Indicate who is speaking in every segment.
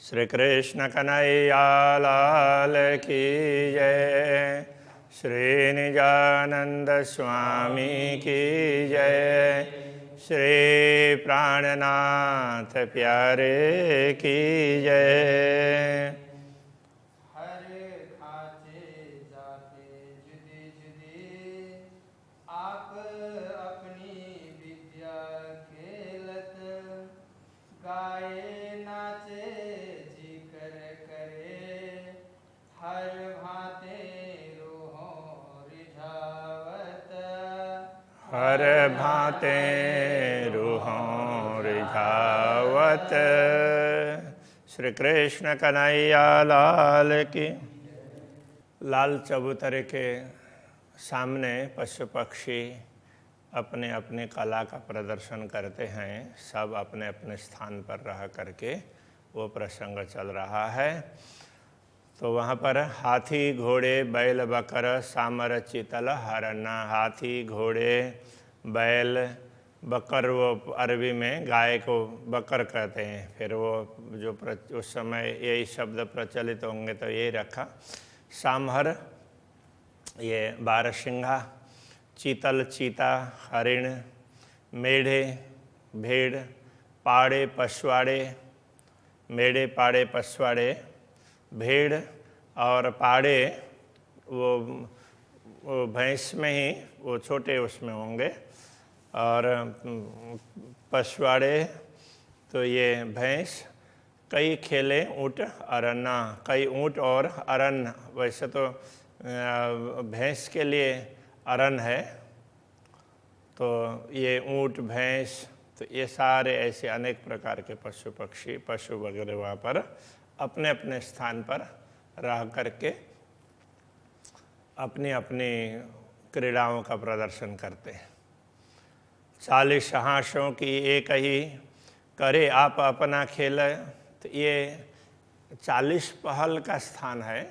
Speaker 1: श्री कृष्ण कन्हैया लाल की जय। श्री निजानंद स्वामी की जय। श्री प्राणनाथ प्यारे की जय। हर भाते रूहों रिझावत। श्री कृष्ण कन्हैया लाल की। लाल चबूतरे के सामने पशु पक्षी अपने अपने कला का प्रदर्शन करते हैं। सब अपने अपने स्थान पर रह करके वो प्रसंग चल रहा है। तो वहाँ पर हाथी घोड़े बैल बकर सामर चितल हरना। हाथी घोड़े बैल बकर, वो अरबी में गाय को बकर कहते हैं। फिर वो जो उस समय यही शब्द प्रचलित होंगे तो यही रखा। सामहर ये बारहसिंघा, चीतल चीता हरिण, मेढ़े भेड़, पाड़े पशुआड़े, मेढ़े पाड़े पशुआड़े, भेड़ और पाड़े वो भैंस में ही, वो छोटे उसमें होंगे। और पशुआड़े तो ये भैंस, कई खेले ऊँट अरन्ना। कई ऊँट और अरन, वैसे तो भैंस के लिए अरन है, तो ये ऊँट भैंस, तो ये सारे ऐसे अनेक प्रकार के पशु पक्षी पशु वगैरह वहाँ पर अपने अपने स्थान पर रह करके अपनी अपनी क्रीड़ाओं का प्रदर्शन करते हैं। 40 हांसों की एक ही करे आप अपना खेल। तो ये 40 पहल का स्थान है।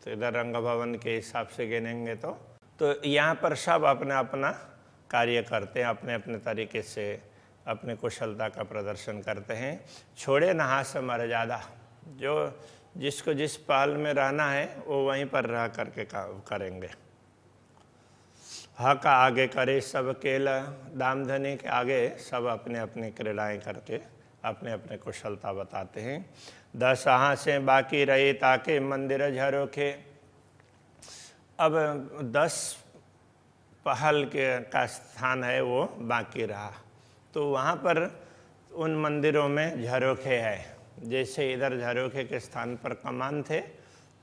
Speaker 1: तो इधर रंग भवन के हिसाब से गिनेंगे तो यहाँ पर सब अपना अपना कार्य करते हैं, अपने अपने तरीके से अपने कुशलता का प्रदर्शन करते हैं। छोड़े नहा से मर्यादा, जो जिसको जिस पहल में रहना है वो वहीं पर रह करके करेंगे। हक आगे करे सब केल, दाम धनी के आगे सब अपने अपने क्रीड़ाएँ करके अपने अपने कुशलता बताते हैं। 10 हांसे बाकी रहे ताके मंदिर झरोखे। अब 10 पहल का स्थान है वो बाकी रहा, तो वहाँ पर उन मंदिरों में झरोखे है। जैसे इधर झरोखे के स्थान पर कमान थे,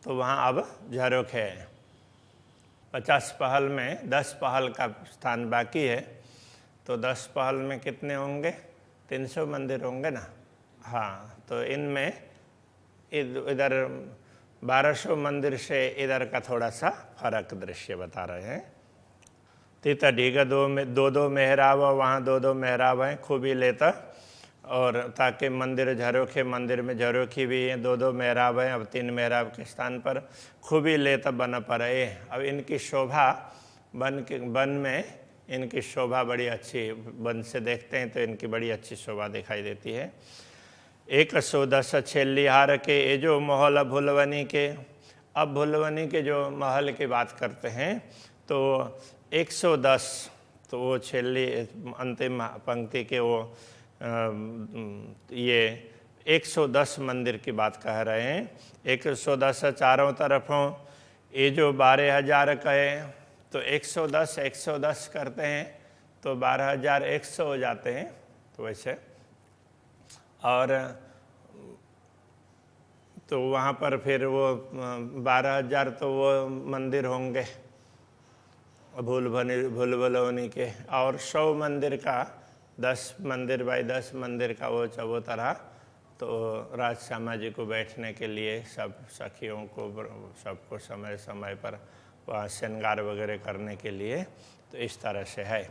Speaker 1: तो वहाँ अब झरोखे है। 50 पहल में 10 पहल का स्थान बाकी है, तो 10 पहल में कितने होंगे? 300 मंदिर होंगे ना। हाँ, तो इनमें इधर 1200 मंदिर से इधर का थोड़ा सा फर्क दृश्य बता रहे हैं। तीता ढीगा दो मेहराब, वहाँ 2 मेहराब हैं, खूबी लेता। और ताकि मंदिर झरोखे, मंदिर में झरोखी भी हैं, 2 मेहराब हैं। अब 3 मेहराब के स्थान पर खूबी लेता बन पड़े। अब इनकी शोभा वन में इनकी शोभा बड़ी अच्छी, वन से देखते हैं तो इनकी बड़ी अच्छी शोभा दिखाई देती है। 110 छेलिहार के ये जो महल भुलवनी के। अब भुलवनी के जो महल की बात करते हैं तो 110, तो वो छेली अंतिम पंक्ति के वो ये 110 मंदिर की बात कह रहे हैं। 110 चारों तरफों, ये जो 12,000 कहे तो 110 करते हैं तो 12,100 हो जाते हैं। तो वैसे और तो वहाँ पर फिर वो 12,000 तो वो मंदिर होंगे भूलभुलवनी के। और 100 मंदिर का 10 मंदिर बाई 10 मंदिर का वो चबूतरा, तो राजश्यामा जी को बैठने के लिए सब सखियों को सबको समय समय पर वहाँ श्रृंगार वगैरह करने के लिए, तो इस तरह से है।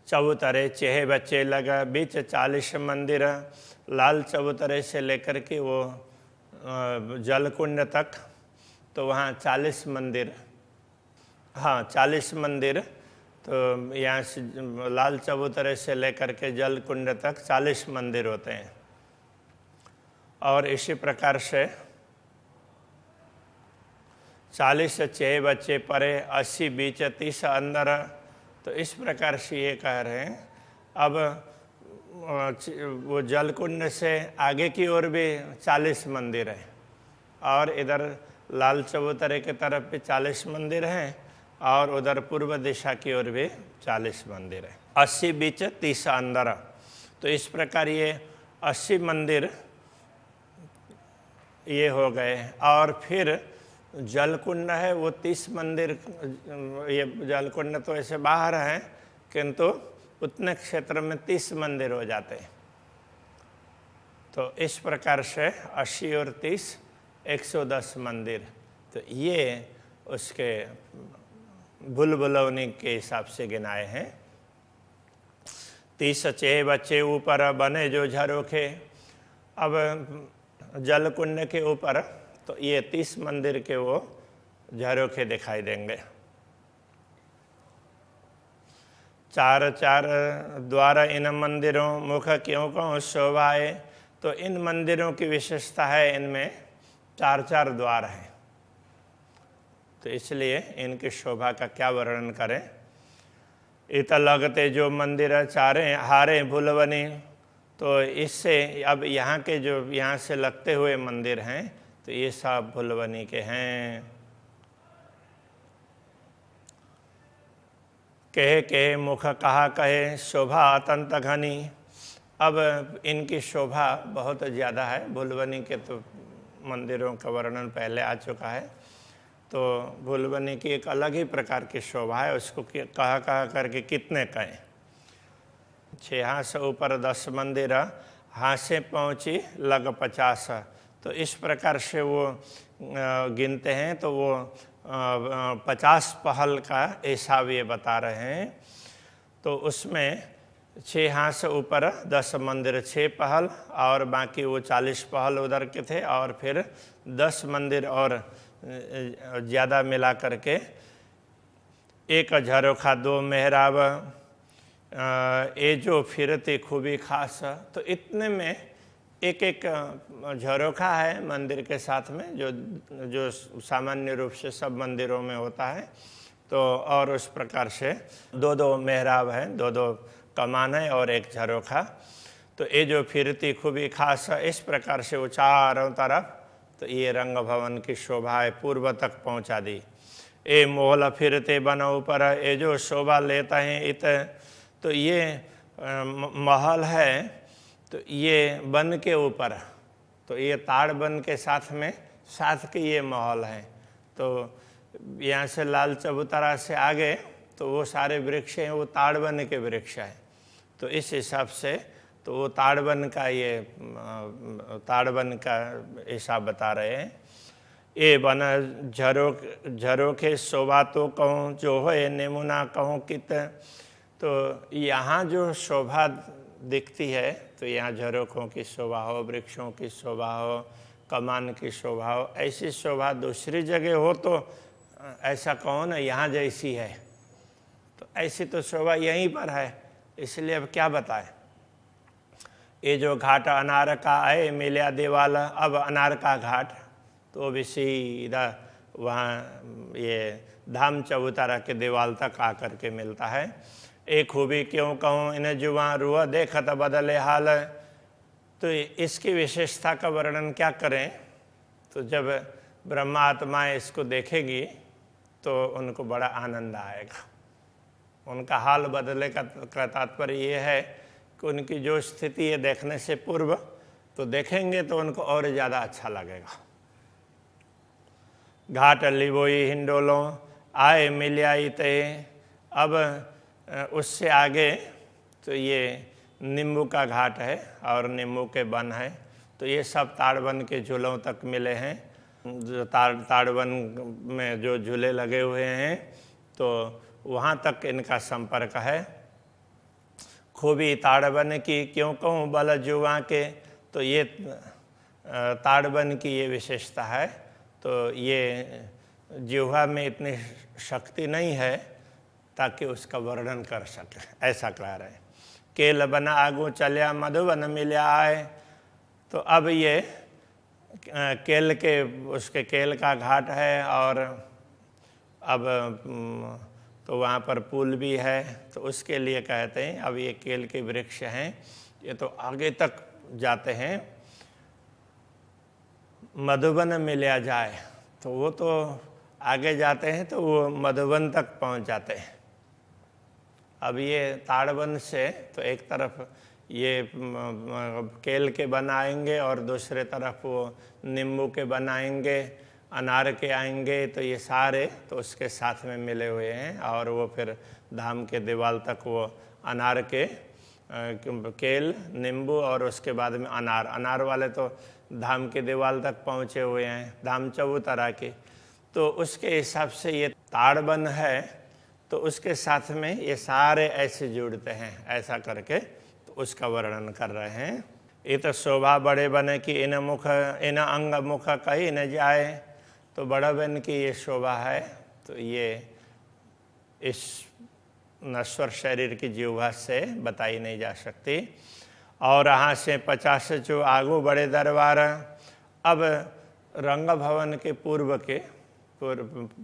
Speaker 1: चबूतरे चेहे बच्चे लगा बीच 40 मंदिर। लाल चबूतरे से लेकर के वो जलकुंड तक, तो वहाँ 40 मंदिर, हाँ 40 मंदिर। तो यहाँ से लाल चबूतरे से लेकर के जलकुंड तक 40 मंदिर होते हैं। और इसी प्रकार से 40 6 बच्चे परे, 80 बीच, 30 अंदर। तो इस प्रकार से ये कह रहे हैं। अब वो जलकुंड से आगे की ओर भी 40 मंदिर हैं और इधर लाल चबूतरे की तरफ भी 40 मंदिर हैं और उधर पूर्व दिशा की ओर भी 40 मंदिर हैं। 80 बीच, 30 अंदर। तो इस प्रकार ये 80 मंदिर ये हो गए। और फिर जलकुंड है वो 30 मंदिर, ये जलकुंड तो ऐसे बाहर है किंतु उतने क्षेत्र में 30 मंदिर हो जाते हैं। तो इस प्रकार से 80 और 30 110 मंदिर। तो ये उसके बुलबुलौनी के हिसाब से गिनाए हैं। 30 6 बच्चे ऊपर बने जो झरोखे। अब जलकुंड के ऊपर तो ये 30 मंदिर के वो झरोखे दिखाई देंगे। 4 4 द्वार इन मंदिरों मुख क्यों कहूँ शोभाए। तो इन मंदिरों की विशेषता है, इनमें 4 4 द्वार हैं। तो इसलिए इनकी शोभा का क्या वर्णन करें। इत लगते जो मंदिर चारे हारे भुलवनी। तो इससे अब यहाँ के जो यहाँ से लगते हुए मंदिर हैं तो ये सब भुलवनी के हैं। कहे कहे मुख कहा कहे शोभा अत्यंत घनी। अब इनकी शोभा बहुत ज़्यादा है। भुलवनी के तो मंदिरों का वर्णन पहले आ चुका है। तो भुलवनी की एक अलग ही प्रकार की शोभा है। उसको कहा कहा करके कितने कहें। 6 हाथ से ऊपर 10 मंदिर, हाथ से पहुँची लग 50। तो इस प्रकार से वो गिनते हैं। तो वो 50 पहल का हिसाब ये बता रहे हैं। तो उसमें 6 हाथ से ऊपर 10 मंदिर 6 पहल और बाकी वो 40 पहल उधर के थे और फिर 10 मंदिर और ज़्यादा मिला करके 1 झरोखा 2 मेहराब ये जो फिरती खूबी खास। तो इतने में एक एक झरोखा है मंदिर के साथ में जो सामान्य रूप से सब मंदिरों में होता है। तो और उस प्रकार से 2 मेहराब हैं, 2 कमान है और 1 झरोखा। तो ये जो फिरती खूबी खास इस प्रकार से वो चारों तरफ तो ये रंग भवन की शोभा है पूर्व तक पहुंचा दी। ए मोहल फिरते बन ऊपर ये जो शोभा लेता है इत। तो ये महल है तो ये वन के ऊपर। तो ये ताड़ वन के साथ में साथ के ये महल है। तो यहाँ से लाल चबूतरा से आगे तो वो सारे वृक्ष हैं, वो ताड़ वन के वृक्ष हैं। तो इस हिसाब से तो वो ताड़ वन का ये ताड़ वन का हिसाब बता रहे हैं। ए बन झरोखे शोभा तो कहूँ जो हो नेमुना कहूँ कित। तो यहाँ जो शोभा दिखती है तो यहाँ झरोखों की शोभा हो, वृक्षों की शोभा हो, कमान की शोभा हो। ऐसी शोभा दूसरी जगह हो तो ऐसा कहो ना यहाँ जैसी है। तो ऐसी तो शोभा यहीं पर है। इसलिए अब क्या बताए। ये जो घाट अनार का आए मिलिया देवाल। अब अनार का घाट तो भी सीधा वहाँ ये धाम चबूतरा के देवाल तक आकर के मिलता है। एक खूबी क्यों कहूँ इन्हें जुआ रुआ देखत बदले हाल। तो इसकी विशेषता का वर्णन क्या करें। तो जब ब्रह्मा आत्माएँ इसको देखेगी तो उनको बड़ा आनंद आएगा। उनका हाल बदले का तात्पर्य ये है कि उनकी जो स्थिति है देखने से पूर्व तो देखेंगे तो उनको और ज़्यादा अच्छा लगेगा। घाट लिबोई हिंडोलों आए मिलियाई ते। अब उससे आगे तो ये नींबू का घाट है और नींबू के वन है। तो ये सब ताड़ वन के झूलों तक मिले हैं। जो ताड़ वन में जो झूले लगे हुए हैं तो वहाँ तक इनका संपर्क है। खूबी ताड़ वन की क्यों कहूँ बल जुआ के। तो ये ताड़ वन की ये विशेषता है। तो ये जिह्वा में इतनी शक्ति नहीं है ताकि उसका वर्णन कर सके, ऐसा कह रहे हैं। केल बन आगू चलिया मधुबन मिलिया आए। तो अब ये केल के उसके केल का घाट है, और अब तो वहाँ पर पुल भी है, तो उसके लिए कहते हैं अब ये केल के वृक्ष हैं, ये तो आगे तक जाते हैं, मधुबन मिला जाए, तो वो तो आगे जाते हैं तो वो मधुबन तक पहुँच जाते हैं। अब ये ताड़वन से तो एक तरफ ये केल के बनाएंगे और दूसरे तरफ वो नींबू के बनाएंगे, अनार के आएंगे, तो ये सारे तो उसके साथ में मिले हुए हैं। और वो फिर धाम के दीवार तक वो अनार के केल, नींबू और उसके बाद में अनार वाले तो धाम के दीवार तक पहुँचे हुए हैं, धाम चबूतरा के। तो उसके हिसाब से ये ताड़वन है, तो उसके साथ में ये सारे ऐसे जुड़ते हैं, ऐसा करके तो उसका वर्णन कर रहे हैं। ये तो शोभा बड़े बने कि इन अंग मुख कहीं न जाए, तो बड़ा बन की ये शोभा है, तो ये इस नश्वर शरीर की जीवा से बताई नहीं जा सकती। और यहाँ से 50 जो आगू बड़े दरबार, अब रंग भवन के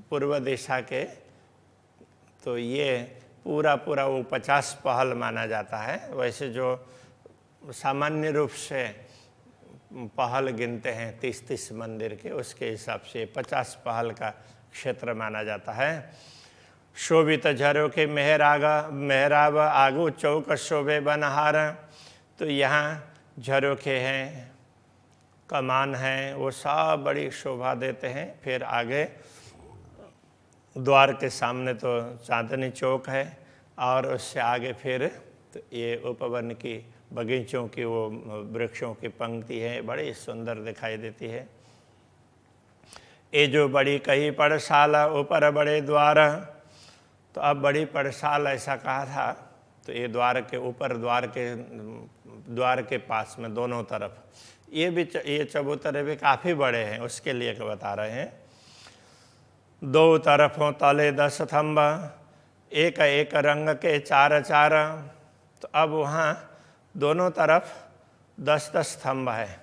Speaker 1: पूर्व दिशा के, तो ये पूरा वो 50 पहल माना जाता है। वैसे जो सामान्य रूप से पहल गिनते हैं 30 मंदिर के, उसके हिसाब से 50 पहल का क्षेत्र माना जाता है। शोभित झरों के मेहराब आगू चौक शोभे बनहार, तो यहाँ झरोखे हैं, कमान हैं, वो सब बड़ी शोभा देते हैं। फिर आगे द्वार के सामने तो चांदनी चौक है, और उससे आगे फिर तो ये उपवन की बगीचों की वो वृक्षों की पंक्ति है, बड़ी सुंदर दिखाई देती है। ये जो बड़ी कही पड़शाला ऊपर बड़े द्वार, तो अब बड़ी पड़शाल ऐसा कहा था, तो ये द्वार के ऊपर द्वार के पास में दोनों तरफ ये चबूतरे भी काफ़ी बड़े हैं, उसके लिए बता रहे हैं। दो तरफों तले 10 स्तंभ, एक एक रंग के 4 4, तो अब वहाँ दोनों तरफ 10 स्तंभ है,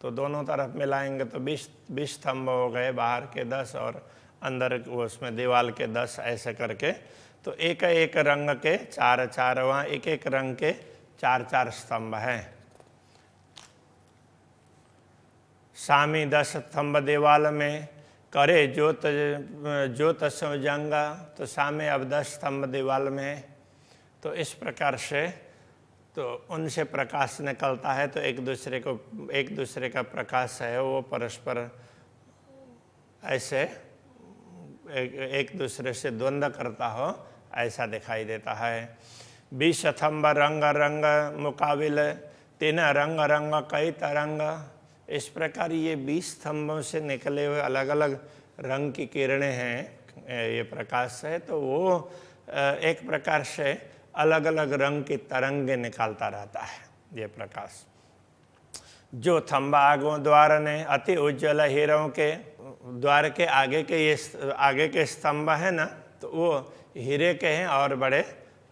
Speaker 1: तो दोनों तरफ मिलाएंगे तो 20 स्तंभ हो गए, बाहर के 10 और अंदर वो उसमें दीवार के 10, ऐसे करके तो एक एक रंग के 4 4, वहाँ एक एक रंग के 4 4 स्तंभ हैं। सामी 10 स्तंभ दीवाल में करे ज्योत संजंगा, तो सामे अब 10 स्तंभ दीवाल में, तो इस प्रकार से तो उनसे प्रकाश निकलता है, तो एक दूसरे का प्रकाश है वो परस्पर ऐसे एक दूसरे से द्वंद्व करता हो, ऐसा दिखाई देता है। 20 स्तंभ रंग मुकाबिल, 3 रंग कई तरंग, इस प्रकार ये 20 स्तंभों से निकले हुए अलग अलग रंग की किरणें हैं, ये प्रकाश है, तो वो एक प्रकार से अलग अलग रंग की तरंगे निकालता रहता है ये प्रकाश। जो थंबा आगो द्वार ने अति उज्ज्वल हीरों के, द्वार के आगे के स्तंभ है ना, तो वो हीरे के हैं और बड़े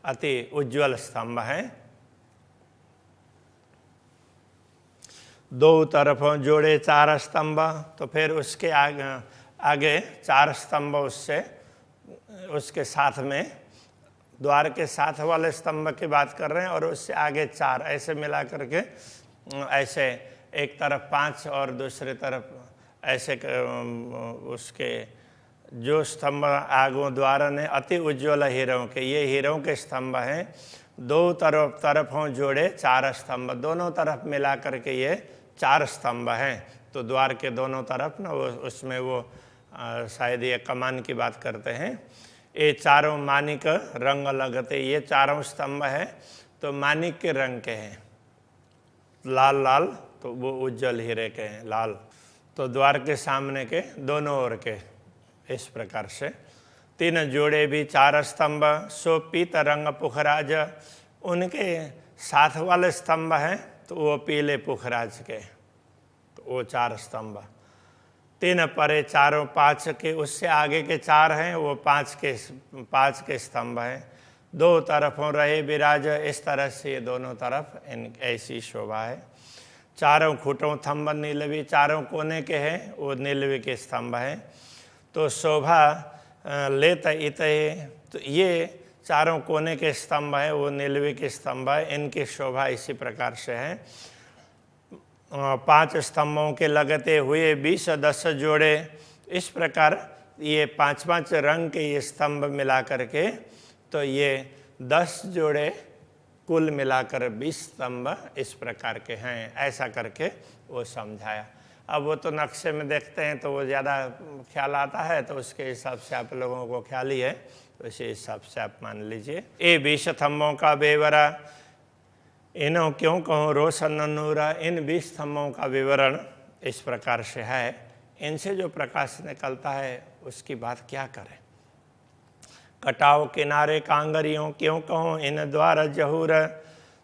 Speaker 1: अति उज्ज्वल स्तंभ हैं। दो तरफों जोड़े 4 स्तंभ, तो फिर उसके आगे 4 स्तंभ उसके साथ में, द्वार के साथ वाले स्तंभ की बात कर रहे हैं, और उससे आगे 4, ऐसे मिला करके ऐसे एक तरफ 5 और दूसरे तरफ ऐसे उसके जो स्तंभ आगो द्वार ने अति उज्ज्वल हीरों के, ये हीरों के स्तंभ हैं। 2 तरफों जोड़े 4 स्तंभ, दोनों तरफ मिला करके ये 4 स्तंभ हैं। तो द्वार के दोनों तरफ ना वो उसमें वो शायद ये कमान की बात करते हैं। ये चारों मानिक रंग लगते, ये चारों स्तंभ हैं तो मानिक के रंग के हैं, लाल, तो वो उज्जवल हीरे के हैं लाल। तो द्वार के सामने के दोनों ओर के इस प्रकार से 3 जोड़े भी 4 स्तंभ, सो पीत रंग पुखराज, उनके साथ वाले स्तंभ हैं तो वो पीले पुखराज के, तो वो 4 स्तंभ। 3 परे चारों 5 के, उससे आगे के 4 हैं वो 5 के स्तंभ हैं। 2 तरफों रहे विराज, इस तरह से ये दोनों तरफ ऐसी शोभा है। चारों खूंटों थंब नीलवी, चारों कोने के हैं वो नीलवी के स्तंभ हैं। तो शोभा लेत इत, तो ये चारों कोने के स्तंभ है वो नीलवी के स्तंभ है, इनकी शोभा इसी प्रकार से है। 5 स्तंभों के लगते हुए 20-10 जोड़े, इस प्रकार ये 5-5 रंग के ये स्तंभ मिला करके तो ये 10 जोड़े कुल मिलाकर 20 स्तंभ इस प्रकार के हैं, ऐसा करके वो समझाया। अब वो तो नक्शे में देखते हैं तो वो ज़्यादा ख्याल आता है, तो उसके हिसाब से आप लोगों को ख्याल ही है, तो इसी हिसाब से आप मान लीजिए। ये 20 स्तंभों का बेवरा, इन्हों क्यों कहूँ रोशन नूरा, इन 20 स्तंभों का विवरण इस प्रकार से है। इनसे जो प्रकाश निकलता है उसकी बात क्या करें। कटाव किनारे कांगरियों क्यों कहूँ इन द्वार जहूर,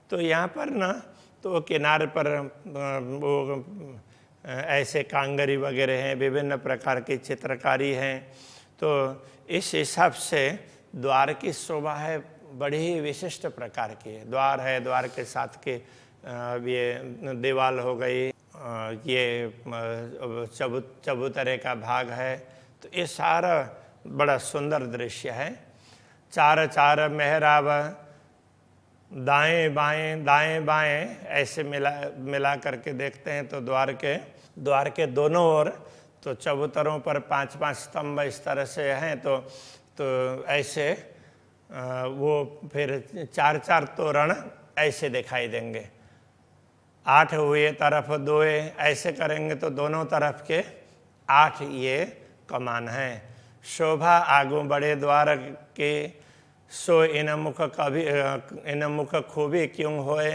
Speaker 1: तो यहाँ पर ना तो किनारे पर वो ऐसे कांगरी वगैरह हैं, विभिन्न प्रकार की चित्रकारी हैं। तो इस हिसाब से द्वार की शोभा है बड़ी ही विशिष्ट प्रकार की है। द्वार है, द्वार के साथ के ये दीवाल हो गई, ये चबूतरे का भाग है, तो ये सारा बड़ा सुंदर दृश्य है। 4 मेहराब दाएं बाएं ऐसे मिला करके देखते हैं तो द्वार के दोनों ओर तो चबूतरों पर 5-5 स्तंभ इस तरह से हैं, तो ऐसे वो फिर 4-4 तोरण ऐसे दिखाई देंगे। 8 हुए तरफ 2 ऐसे करेंगे तो दोनों तरफ के 8 ये कमान हैं। शोभा आगू बड़े द्वार के सो इन मुख खूबी क्यों होए,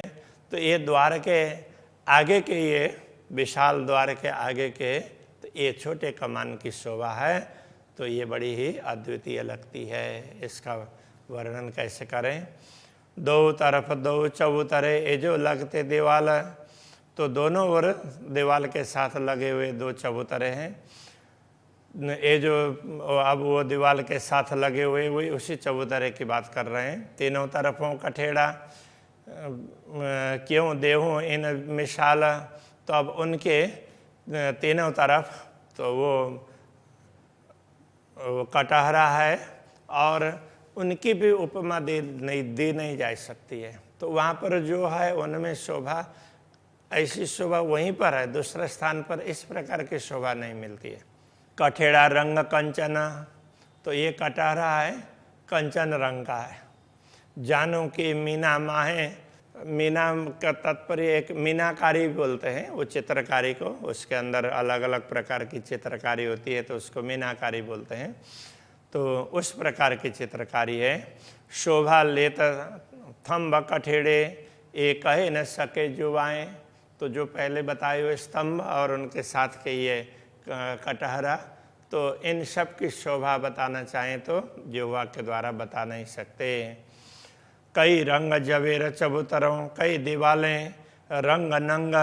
Speaker 1: तो ये द्वार के आगे के ये विशाल द्वार के आगे के तो ये छोटे कमान की शोभा है, तो ये बड़ी ही अद्वितीय लगती है। इसका वर्णन कैसे करें। 2 तरफ 2 चबूतरे, ये जो लगते दीवाल, तो दोनों ओर दीवाल के साथ लगे हुए 2 चबूतरे हैं। ये जो अब वो दीवाल के साथ लगे हुए वही उसी चबूतरे की बात कर रहे हैं। तीनों तरफों कठेड़ा क्यों देहूँ इन मिसाल, तो अब उनके तीनों तरफ तो वो कटहरा है और उनकी भी उपमा दी नहीं जा सकती है। तो वहाँ पर जो है उनमें शोभा, ऐसी शोभा वहीं पर है, दूसरे स्थान पर इस प्रकार की शोभा नहीं मिलती है। कठेड़ा रंग कंचन, तो ये कटहरा है कंचन रंग का है। जानों की मीना माहे, मीना का तात्पर्य एक मीनाकारी बोलते हैं वो चित्रकारी को, उसके अंदर अलग अलग प्रकार की चित्रकारी होती है तो उसको मीनाकारी बोलते हैं। तो उस प्रकार की चित्रकारी है। शोभा लेत थंब कठेड़े एक कहे न सके जुबाएं, तो जो पहले बताए हुए स्तंभ और उनके साथ के ये कटहरा, तो इन सब की शोभा बताना चाहें तो जिह्वा के द्वारा बता नहीं सकते। कई रंग जवेर चबूतरों, कई दीवालें रंग नंग,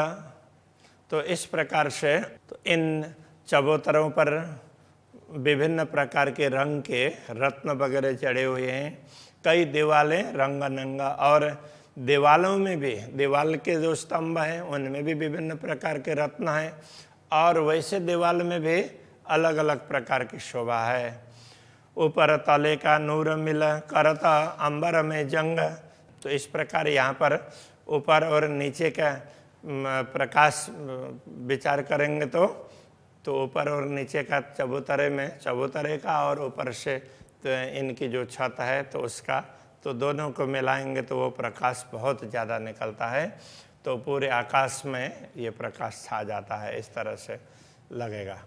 Speaker 1: तो इस प्रकार से तो इन चबूतरों पर विभिन्न प्रकार के रंग के रत्न वगैरह चढ़े हुए हैं। कई दीवालें रंग नंगा, और दीवालों में भी, दीवाल के जो स्तंभ हैं उनमें भी विभिन्न प्रकार के रत्न हैं, और वैसे दीवाल में भी अलग अलग प्रकार की शोभा है। ऊपर तले का नूर मिल करता अंबर में जंग, तो इस प्रकार यहाँ पर ऊपर और नीचे का प्रकाश विचार करेंगे तो ऊपर और नीचे का चबूतरे का और ऊपर से तो इनकी जो छत है तो उसका, तो दोनों को मिलाएंगे तो वो प्रकाश बहुत ज़्यादा निकलता है, तो पूरे आकाश में ये प्रकाश छा जाता है, इस तरह से लगेगा।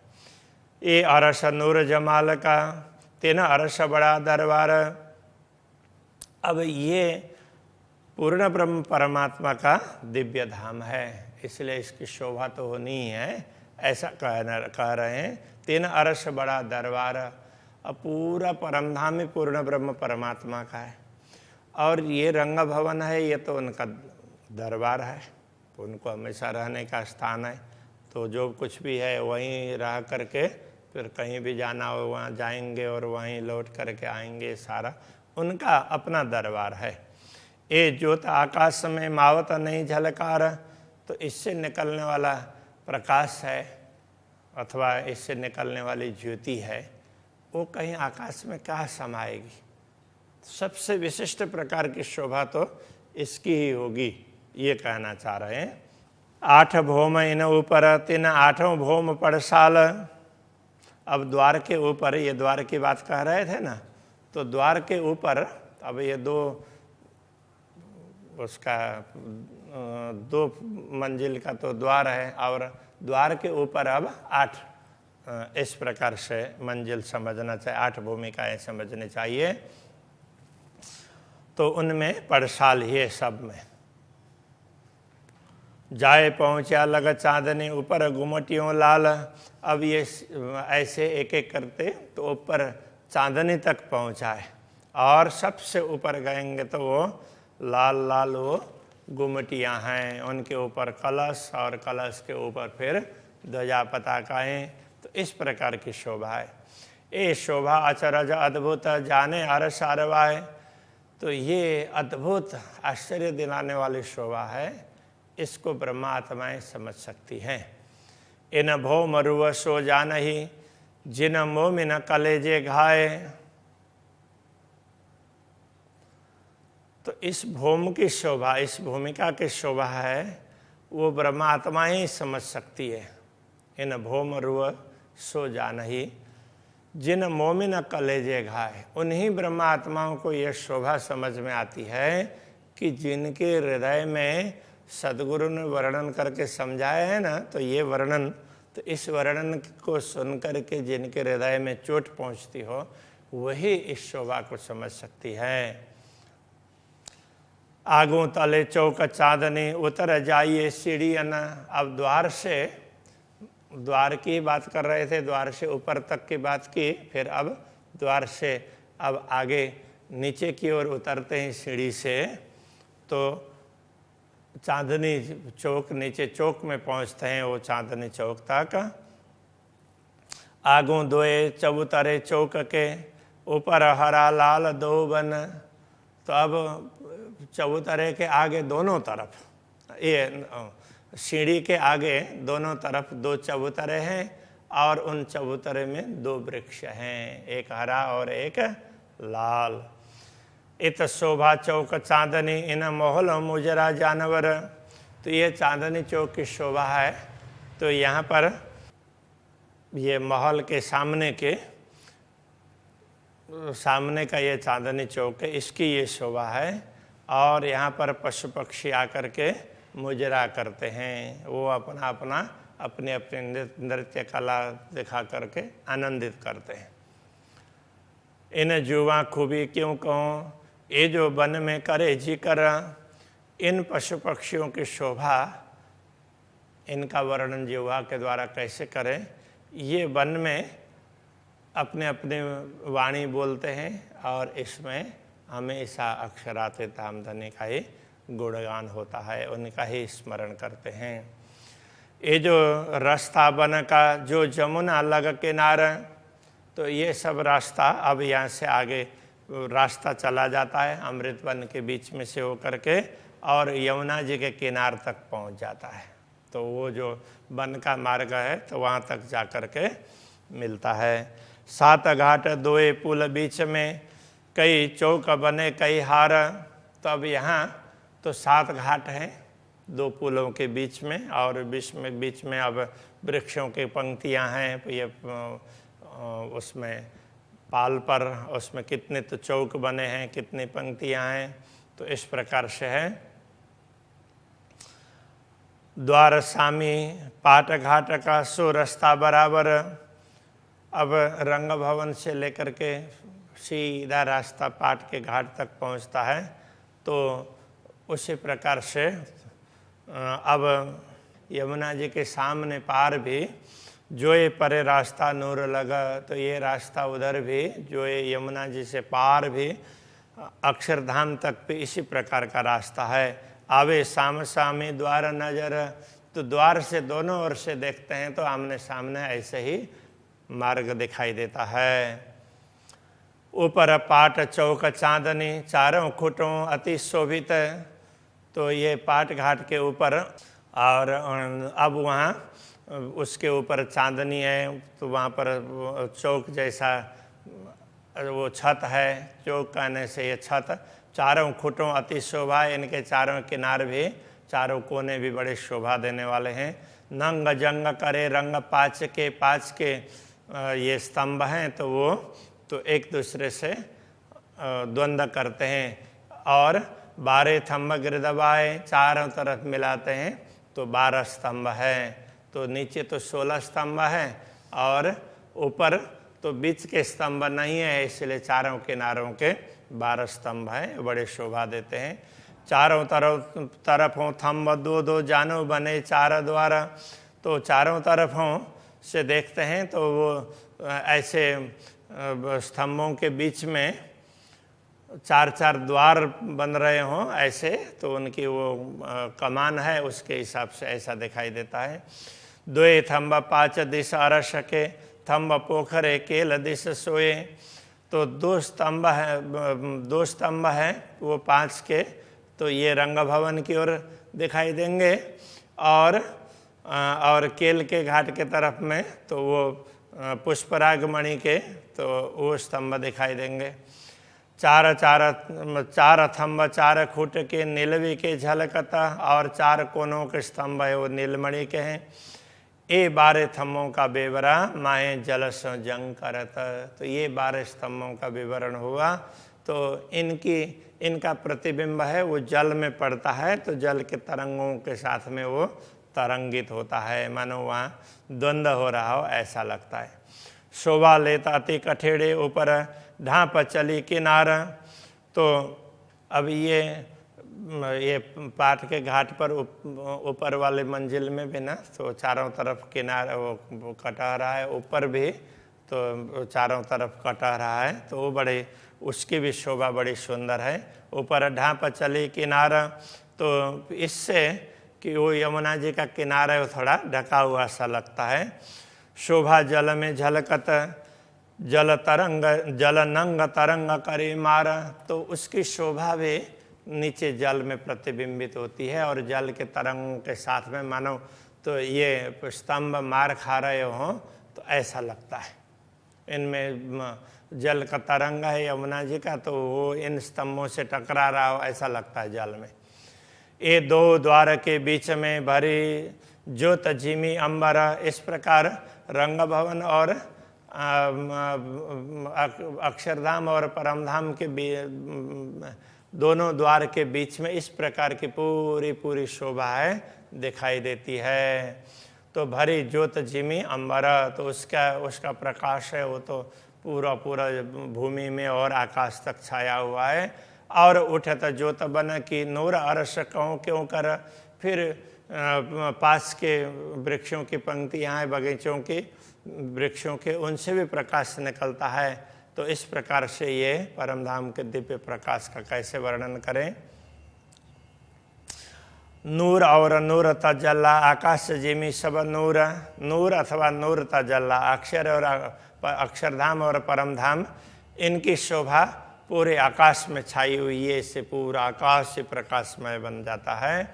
Speaker 1: ये अरस नूर जमाल का, तेना अरस बड़ा दरबार। अब ये पूर्ण ब्रह्म परमात्मा का दिव्य धाम है, इसलिए इसकी शोभा तो होनी ही है, ऐसा कह रहे हैं। तेना अरस बड़ा दरबार, अब पूरा परमधाम ही पूर्ण ब्रह्म परमात्मा का है, और ये रंग भवन है, ये तो उनका दरबार है, उनको हमेशा रहने का स्थान है। तो जो कुछ भी है वहीं रह करके फिर कहीं भी जाना हो वहाँ जाएंगे और वहीं लौट करके आएंगे, सारा उनका अपना दरबार है। ये ज्योत आकाश में मावत नहीं झलकार, तो तो इससे निकलने वाला प्रकाश है अथवा इससे निकलने वाली ज्योति है, वो कहीं आकाश में कहाँ समाएगी। सबसे विशिष्ट प्रकार की शोभा तो इसकी ही होगी, ये कहना चाह रहे हैं। 8 भौम इन ऊपर तिन 8वां भौम पड़साल। अब द्वार के ऊपर, ये द्वार की बात कह रहे थे ना, तो द्वार के ऊपर अब ये 2 मंजिल का तो द्वार है और द्वार के ऊपर अब 8 इस प्रकार से मंजिल समझना चाहिए, 8 भूमिकाएं समझनी चाहिए। तो उनमें पड़साल ये सब में जाए पहुँचा लग चांदनी ऊपर घुमटियों लाल। अब ये ऐसे एक एक करते तो ऊपर चांदनी तक पहुँचाए और सबसे ऊपर गएंगे तो वो लाल लाल वो गुमटियाँ हैं, उनके ऊपर कलश और कलश के ऊपर फिर ध्वजा पताकाएँ। तो इस प्रकार की शोभा है। ये शोभा अचरज अद्भुत जाने अरस अरवाए। तो ये अद्भुत आश्चर्य दिलाने वाली शोभा है, इसको ब्रह्मात्माएं समझ सकती हैं। इन भौम रुव सो जानहि जिन मोमिन कलेजे घाए। तो इस भौम की शोभा, इस भूमिका की शोभा है, वो ब्रह्मात्मा ही समझ सकती है। इन भौम रुव सो जानहि जिन मोमिन कलेजे घाए। उन्हीं ब्रह्मात्माओं को यह शोभा समझ में आती है कि जिनके हृदय में सदगुरु ने वर्णन करके समझाया है ना, तो ये वर्णन, तो इस वर्णन को सुन करके जिनके हृदय में चोट पहुंचती हो, वही इस शोभा को समझ सकती है। आगू तले चौक चांदनी उतर जाइए सीढ़ी अन। अब द्वार की बात कर रहे थे, द्वार से ऊपर तक की बात की, फिर अब द्वार से अब आगे नीचे की ओर उतरते हैं सीढ़ी से, तो चांदनी चौक, नीचे चौक में पहुंचते हैं वो चांदनी चौक तक। आगू दोए चबूतरे चौक के ऊपर हरा लाल दो बन। तो अब चबूतरे के आगे दोनों तरफ, ये सीढ़ी के आगे दोनों तरफ 2 चबूतरे हैं और उन चबूतरे में 2 वृक्ष हैं, एक हरा और एक लाल। इत शोभा चौक चांदनी इन मोहल मुजरा जानवर। तो ये चांदनी चौक की शोभा है। तो यहाँ पर ये महल के सामने का ये चांदनी चौक है, इसकी ये शोभा है। और यहाँ पर पशु पक्षी आकर के मुजरा करते हैं, वो अपने नृत्य कला दिखा करके आनंदित करते हैं। इन जुआ खूबी क्यों कहूँ ये जो वन में करे जिक्र। इन पशु पक्षियों की शोभा, इनका वर्णन जुआ के द्वारा कैसे करें। ये वन में अपने अपने वाणी बोलते हैं और इसमें हमेशा अक्षराते तामधनी का ही गुणगान होता है, उनका ही स्मरण करते हैं। ये जो रास्ता बन का जो जमुना लग किनारा। तो ये सब रास्ता अब यहाँ से आगे रास्ता चला जाता है अमृत वन के बीच में से होकर के और यमुना जी के किनार तक पहुँच जाता है। तो वो जो वन का मार्ग है तो वहाँ तक जा कर के मिलता है। 7 घाट 2 पुल बीच में कई चौक बने कई हार। तो अब यहाँ तो 7 घाट हैं 2 पुलों के बीच में और बीच में अब वृक्षों की पंक्तियाँ हैं। ये उसमें पाल पर उसमें कितने तो चौक बने हैं, कितनी पंक्तियाँ हैं। तो इस प्रकार से है। द्वार सामी पाट घाट का सो रास्ता बराबर। अब रंग भवन से लेकर के सीधा रास्ता पाट के घाट तक पहुंचता है। तो उसी प्रकार से अब यमुना जी के सामने पार भी जो ये परे रास्ता नूर लगा। तो ये रास्ता उधर भी जो ये यमुना जी से पार भी अक्षरधाम तक भी इसी प्रकार का रास्ता है। आवे साम सामी द्वार नजर। तो द्वार से दोनों ओर से देखते हैं तो आमने सामने ऐसे ही मार्ग दिखाई देता है। ऊपर पाट चौक चांदनी चारों खुटों अति शोभित। तो ये पाट घाट के ऊपर और अब वहाँ उसके ऊपर चांदनी है, तो वहाँ पर चौक जैसा वो छत है। चौक कहने से ये छत, चारों खुटों अति शोभा, इनके चारों किनार भी, चारों कोने भी बड़े शोभा देने वाले हैं। नंग जंग करे रंग पाँच के ये स्तंभ हैं, तो वो तो एक दूसरे से द्वंद्व करते हैं। और 12 थंब गिरदबाए, चारों तरफ मिलाते हैं तो 12 स्तंभ है। तो नीचे तो 16 स्तंभ है और ऊपर तो बीच के स्तंभ नहीं है, इसलिए चारों किनारों के 12 स्तंभ हैं, बड़े शोभा देते हैं। चारों तरफों थंब 2 जानो बने 4 द्वार। तो चारों तरफों से देखते हैं तो वो ऐसे स्तंभों के बीच में 4 द्वार बन रहे हों ऐसे, तो उनकी वो कमान है, उसके हिसाब से ऐसा दिखाई देता है। 2 थंब 5 दिश अरस के, थंब पोखरे केल दिश सोए। तो 2 स्तंभ है वो 5 के, तो ये रंग भवन की ओर दिखाई देंगे। और केल के घाट के तरफ में तो वो पुष्पराग मणि के, तो वो स्तंभ दिखाई देंगे। 4 थंब 4 खुट के नीलवी के झलकता, और 4 कोनों के स्तंभ है वो नीलमणि के हैं। 12 थंबों का बेवरा माए जल सो जंग करत। तो ये 12 स्तंभों का विवरण हुआ। तो इनका प्रतिबिंब है वो जल में पड़ता है, तो जल के तरंगों के साथ में वो तरंगित होता है, मानो वहाँ द्वंद्व हो रहा हो ऐसा लगता है। शोभा लेता अति कठेड़े ऊपर ढांप चली किनारा। तो अब ये पाठ के घाट पर ऊपर वाले मंजिल में भी ना, तो चारों तरफ किनारा वो कटा रहा है, ऊपर भी तो चारों तरफ कटा रहा है, तो वो बड़े, उसकी भी शोभा बड़ी सुंदर है। ऊपर ढांप चली किनारा, तो इससे कि वो यमुना जी का किनारा है वो थोड़ा ढका हुआ सा लगता है। शोभा जल में झलकत जल नंग तरंग करे मारा। तो उसकी शोभा भी नीचे जल में प्रतिबिंबित होती है, और जल के तरंग के साथ में मानो तो ये स्तंभ मार खा रहे हों, तो ऐसा लगता है। इनमें जल का तरंग है यमुना जी का, तो वो इन स्तंभों से टकरा रहा हो ऐसा लगता है जल में। ये 2 द्वार के बीच में भरी ज्योत जिमी अंबर। इस प्रकार रंग भवन और अक्षरधाम और परमधाम के दोनों द्वार के बीच में इस प्रकार की पूरी शोभा है दिखाई देती है। तो भरी ज्योत जिमी अंबर, तो उसका प्रकाश है वो तो पूरा भूमि में और आकाश तक छाया हुआ है। और उठत ज्योत बन की नूर अरस कहूँ क्यों कर। फिर पास के वृक्षों की पंक्तियाँ हैं, बगीचों की वृक्षों के, उनसे भी प्रकाश निकलता है। तो इस प्रकार से ये परमधाम के दिव्य प्रकाश का कैसे वर्णन करें। नूर और नूर तजल्ला आकाश जिमी सब नूर। नूर अथवा नूर तजल्ला, अक्षर और अक्षरधाम और परमधाम, इनकी शोभा पूरे आकाश में छाई हुई है। इससे पूरा आकाश से प्रकाशमय बन जाता है,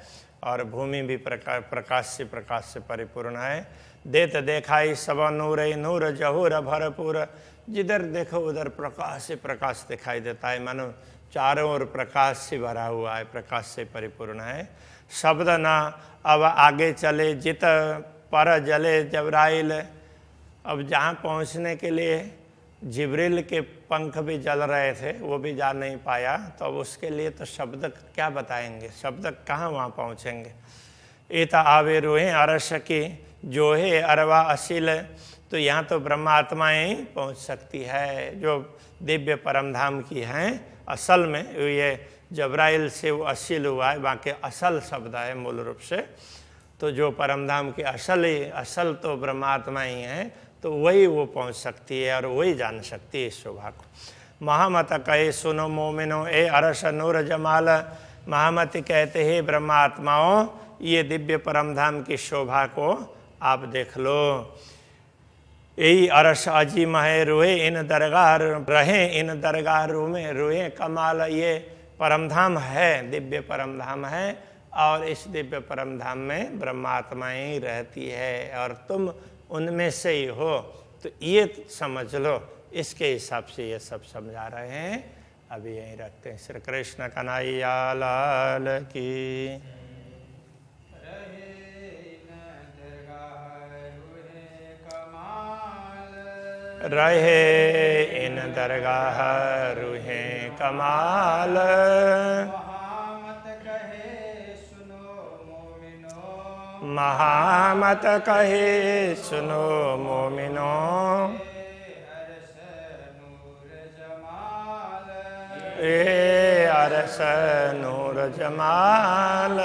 Speaker 1: और भूमि भी प्रकाश से परिपूर्ण है। देत देखाई सब नूर नूर जहूर भरपूर। जिधर देखो उधर प्रकाश दिखाई देता है, मानो चारों ओर प्रकाश से भरा हुआ है, प्रकाश से परिपूर्ण है। शब्द न अब आगे चले जित पर जले जबराइल। अब जहाँ पहुँचने के लिए जिब्रील के पंख भी जल रहे थे, वो भी जा नहीं पाया, तो अब उसके लिए तो शब्द क्या बताएंगे, शब्द कहाँ वहाँ पहुँचेंगे। इता आवे रोहे अरस की जो है अरवा असील। तो यहाँ तो ब्रह्मात्माएँ ही पहुँच सकती है जो दिव्य परमधाम की हैं। असल में ये जबराइल से वो असील हुआ है, बाकी असल शब्द है मूल रूप से। तो जो परमधाम की असल तो ब्रह्मात्मा ही हैं, तो वही वो पहुंच सकती है और वही जान सकती है इस शोभा को। महामत कहे सुनो मोमिनो ए अरस नूर जमाल। महामति कहते हैं ब्रह्मात्माओं, ये दिव्य परमधाम की शोभा को आप देख लो। यही अरस अजीम है रोए इन दरगाह रहे इन दरगाह में रोए कमाल। ये परमधाम है, दिव्य परमधाम है, और इस दिव्य परम धाम में ब्रह्मात्माएं ही रहती है और तुम उनमें से ही हो। तो ये समझ लो, इसके हिसाब से ये सब समझा रहे हैं। अभी यहीं रखते हैं। श्री कृष्ण कन्हैया लाल की। रहे इन दरगाह रूहे कमाल। महामत कहे सुनो मोमिनो। ए अरस नूर जमाल।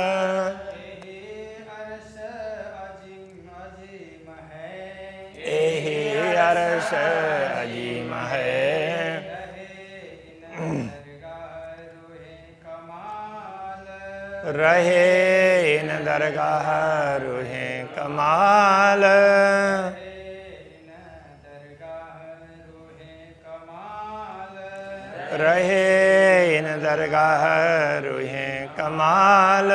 Speaker 1: एही अरस अजीम है। रहे इन दरगाह रूहे कमाल। रहे इन दरगाह रूहे कमाल।